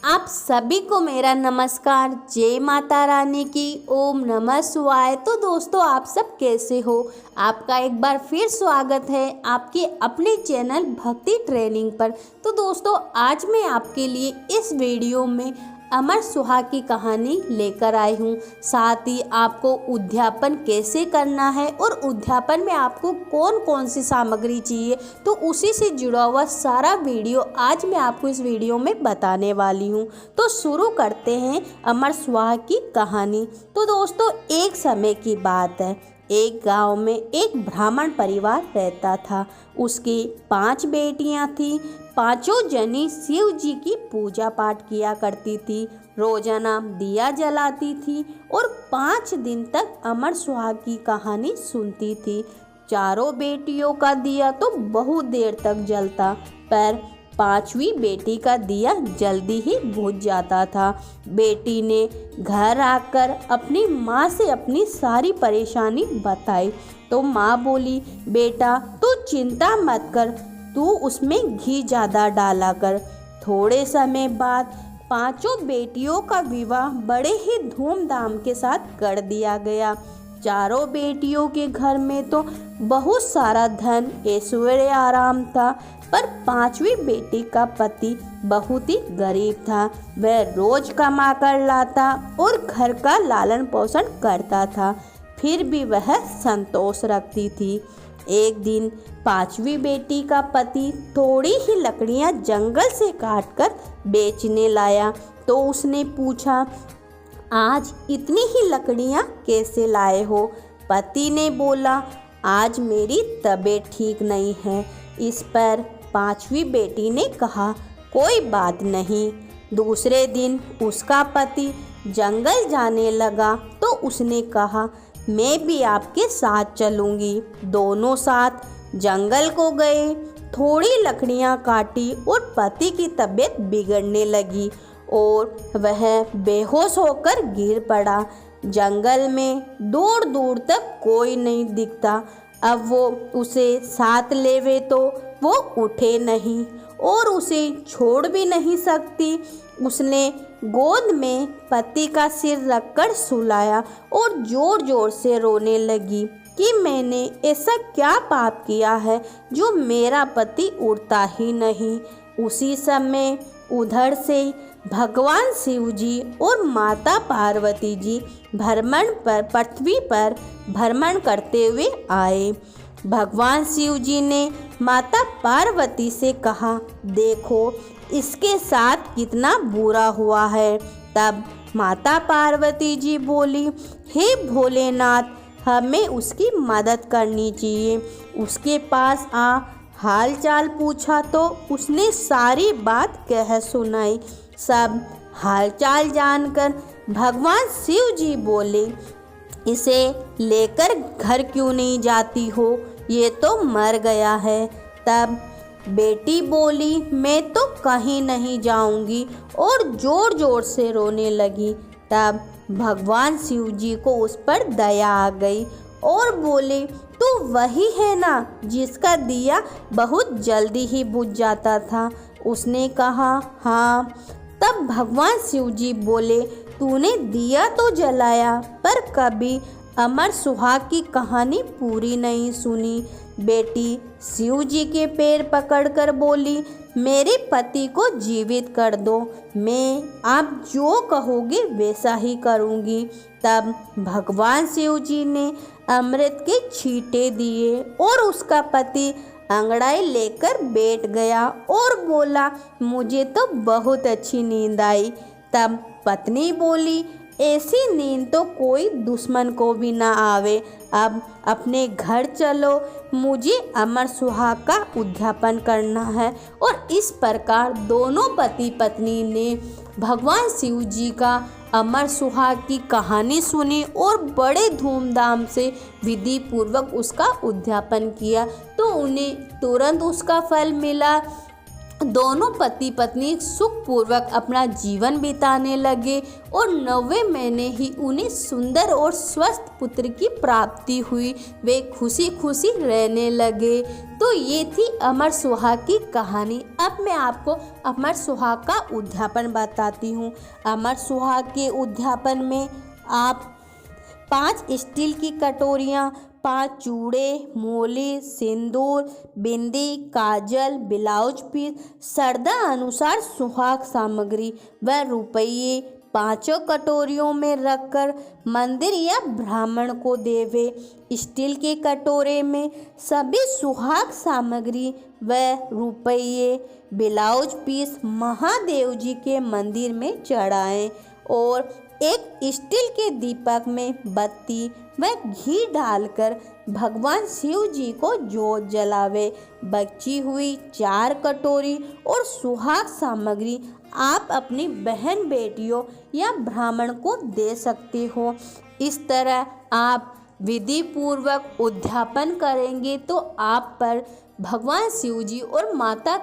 आप सभी को मेरा नमस्कार। जय माता रानी की। ओम नमः शिवाय। तो दोस्तों, आप सब कैसे हो? आपका एक बार फिर स्वागत है आपके अपने चैनल भक्ति ट्रेनिंग पर। तो दोस्तों, आज मैं आपके लिए इस वीडियो में अमर सुहाग की कहानी लेकर आई हूँ। साथ ही आपको उद्यापन कैसे करना है और उद्यापन में आपको कौन कौन सी सामग्री चाहिए, तो उसी से जुड़ा हुआ सारा वीडियो आज मैं आपको इस वीडियो में बताने वाली हूँ। तो शुरू करते हैं अमर सुहाग की कहानी। तो दोस्तों, एक समय की बात है। एक गांव में एक ब्राह्मण परिवार रहता था। उसकी 5 बेटियां थीं। पांचों जनी शिव जी की पूजा पाठ किया करती थी, रोजाना दिया जलाती थी और 5 दिन तक अमर सुहाग की कहानी सुनती थी। चारों बेटियों का दिया तो बहुत देर तक जलता, पर 5वीं बेटी का दिया जल्दी ही बुझ जाता था। बेटी ने घर आकर अपनी माँ से अपनी सारी परेशानी बताई तो माँ बोली, बेटा तू चिंता मत कर, तू उसमें घी ज़्यादा डाला कर। थोड़े समय बाद 5 बेटियों का विवाह बड़े ही धूमधाम के साथ कर दिया गया। चारों बेटियों के घर में तो बहुत सारा धन ऐश्वर्य आराम था, पर 5वीं बेटी का पति बहुत ही गरीब था। वह रोज कमा कर लाता और घर का लालन पोषण करता था, फिर भी वह संतोष रखती थी। एक दिन 5वीं बेटी का पति थोड़ी ही लकड़ियां जंगल से काटकर बेचने लाया तो उसने पूछा, आज इतनी ही लकड़ियां कैसे लाए हो? पति ने बोला, आज मेरी तबीयत ठीक नहीं है। इस पर 5वीं बेटी ने कहा, कोई बात नहीं। दूसरे दिन उसका पति जंगल जाने लगा तो उसने कहा, मैं भी आपके साथ चलूँगी। दोनों साथ जंगल को गए। थोड़ी लकड़ियां काटी और पति की तबीयत बिगड़ने लगी और वह बेहोश होकर गिर पड़ा। जंगल में दूर दूर तक कोई नहीं दिखता। अब वो उसे साथ लेवे तो वो उठे नहीं और उसे छोड़ भी नहीं सकती। उसने गोद में पति का सिर रखकर सुलाया और जोर जोर से रोने लगी कि मैंने ऐसा क्या पाप किया है जो मेरा पति उठता ही नहीं। उसी समय उधर से भगवान शिव जी और माता पार्वती जी पृथ्वी पर भ्रमण करते हुए आए। भगवान शिव जी ने माता पार्वती से कहा, देखो इसके साथ कितना बुरा हुआ है। तब माता पार्वती जी बोली, हे भोलेनाथ, हमें उसकी मदद करनी चाहिए। उसके पास हाल चाल पूछा तो उसने सारी बात कह सुनाई। सब हालचाल जानकर भगवान शिव जी बोले, इसे लेकर घर क्यों नहीं जाती हो? ये तो मर गया है। तब बेटी बोली, मैं तो कहीं नहीं जाऊंगी और जोर जोर से रोने लगी। तब भगवान शिव जी को उस पर दया आ गई और बोले, तू वही है ना जिसका दिया बहुत जल्दी ही बुझ जाता था? उसने कहा, हाँ। तब भगवान शिव जी बोले, तूने दिया तो जलाया पर कभी अमर सुहाग की कहानी पूरी नहीं सुनी। बेटी शिव जी के पैर पकड़कर बोली, मेरे पति को जीवित कर दो, मैं आप जो कहोगे वैसा ही करूँगी। तब भगवान शिव जी ने अमृत के छींटे दिए और उसका पति अंगड़ाई लेकर बैठ गया और बोला, मुझे तो बहुत अच्छी नींद आई। तब पत्नी बोली, ऐसी नींद तो कोई दुश्मन को भी ना आवे। अब अपने घर चलो, मुझे अमर सुहाग का उद्यापन करना है। और इस प्रकार दोनों पति पत्नी ने भगवान शिव जी का अमर सुहाग की कहानी सुनी और बड़े धूमधाम से विधि पूर्वक उसका उद्यापन किया। तो उन्हें तुरंत उसका फल मिला। दोनों पति पत्नी सुखपूर्वक अपना जीवन बिताने लगे और 9वें महीने ही उन्हें सुंदर और स्वस्थ पुत्र की प्राप्ति हुई। वे खुशी खुशी रहने लगे। तो ये थी अमर सुहाग की कहानी। अब मैं आपको अमर सुहाग का उद्यापन बताती हूँ। अमर सुहाग के उद्यापन में आप 5 स्टील की कटोरियाँ, 5 चूड़े, मोले, सिंदूर, बिंदी, काजल, ब्लाउज पीस, श्रद्धा अनुसार सुहाग सामग्री व रुपये 5 कटोरियों में रखकर मंदिर या ब्राह्मण को देवे। स्टील के कटोरे में सभी सुहाग सामग्री व रुपये, ब्लाउज पीस महादेव जी के मंदिर में चढ़ाएं और एक स्टील के दीपक में बत्ती व घी डालकर भगवान शिव जी को जोत जलावे। बची हुई 4 कटोरी और सुहाग सामग्री आप अपनी बहन बेटियों या ब्राह्मण को दे सकते हो। इस तरह आप विधि पूर्वक उद्यापन करेंगे तो आप पर भगवान शिव जी और माता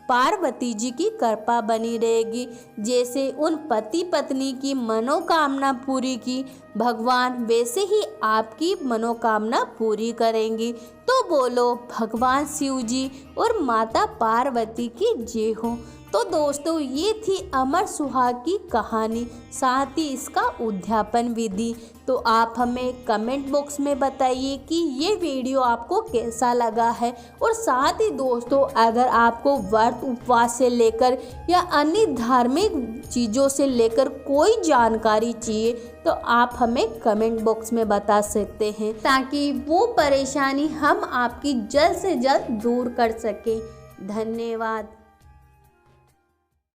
पार्वती जी की कृपा बनी रहेगी। जैसे उन पति पत्नी की मनोकामना पूरी की भगवान, वैसे ही आपकी मनोकामना पूरी करेंगी। तो बोलो भगवान शिव जी और माता पार्वती की जय हो। तो दोस्तों ये थी अमर सुहाग की कहानी, साथ ही इसका उद्यापन विधि। तो आप हमें कमेंट बॉक्स में बताइए कि ये वीडियो आपको कैसा लगा है। और साथ ही दोस्तों अगर आपको व्रत उपवास से लेकर या अन्य धार्मिक चीज़ों से लेकर कोई जानकारी चाहिए तो आप हमें कमेंट बॉक्स में बता सकते हैं, ताकि वो परेशानी हम आपकी जल्द से जल्द दूर कर सकें। धन्यवाद।